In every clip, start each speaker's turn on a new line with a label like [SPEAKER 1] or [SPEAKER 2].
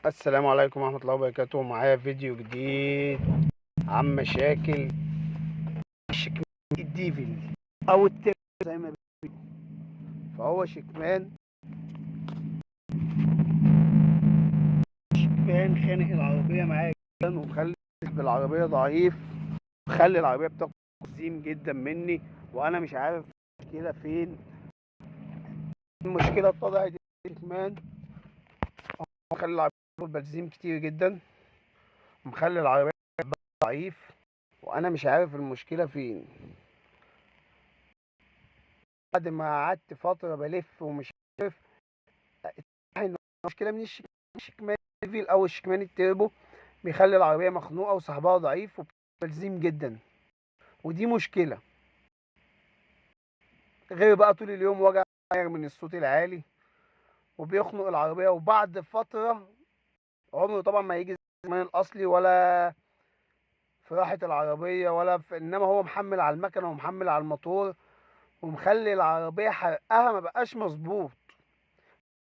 [SPEAKER 1] السلام عليكم ورحمة الله وبركاته. معايا فيديو جديد عن مشاكل الشكمان الديفل أو التربو زي ما بيقولوا. فهو شكمان خانق العربية معايا جدا، ومخلي العربية ضعيف، ومخلي العربية بتاخد زيم جدا مني، وأنا مش عارف المشكلة فين. المشكلة اتضحت الشكمان مخلي العربية بتاخد بنزين كتير جدا، ومخلي العربية ضعيف، وأنا مش عارف المشكلة فين. بعد ما قعدت فترة بلف ومش عارف، ان المشكلة من الشكمان الفيل او الشكمان التربو بيخلي العربية مخنوقة وصاحبها ضعيف وبتلزيم جدا، ودي مشكلة. غير بقى طول اليوم وجع من الصوت العالي، وبيخنق العربية. وبعد فترة عمره طبعا ما يجي زي الشكمان الأصلي، ولا في راحة العربية إنما هو محمل على المكنة ومحمل على الموتور، ومخلي العربية حرقها ما بقاش مظبوط.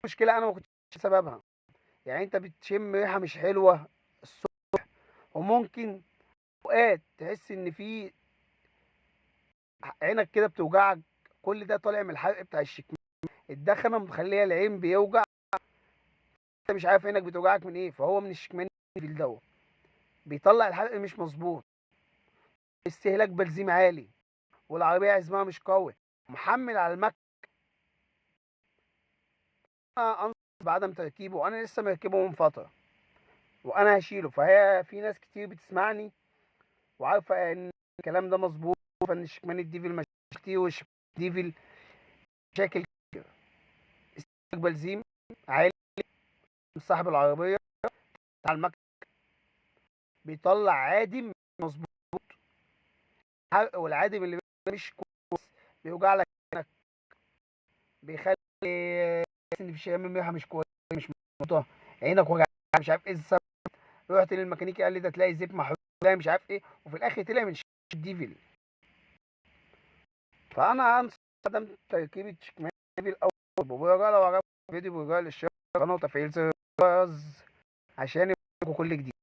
[SPEAKER 1] مشكلة أنا ما كنتش سببها. يعني انت بتشم ريحه مش حلوه الصبح، وممكن اوقات تحس ان في عينك كده بتوجعك. كل ده طالع من الحرق بتاع الشكمان. الدخنه مخليه العين بيوجع، انت مش عارف عينك بتوجعك من ايه، فهو من الشكمان في الدواء بيطلع الحرق مش مظبوط، استهلاك بنزين عالي، والعربيه عزمها مش قوي، محمل على المكنه. انا انصح بعدم تركيبه، وانا لسه مركبه من فتره، وانا هشيله. فهي في ناس كتير بتسمعني وعارفه ان الكلام ده مظبوط، فان الشكمان الديفل مشاكل كتير، والشكمان الديفل مشاكل كتير. استهلاك بنزين عالي من صاحب العربيه بتاع المكنه، بيطلع عادم مش مظبوط، والعادم اللي مش كويس بيوجع لك عينك، بيخلي تحس ان في شم ريحه مش كويسه، مش مظبوطه، عينك وجع، مش عارف ايه السبب. رحت للميكانيكي قال لي ده تلاقي زيت محروق، ده مش عارف ايه، وفي الاخر طلع من الديفل. فانا انصح عدم تركيب الشكمان الديفل او بوجع. لو عجبكم الفيديو بوجع للشير، قناه وتفعيل زر الجرس عشان يوصلكوا كل جديد.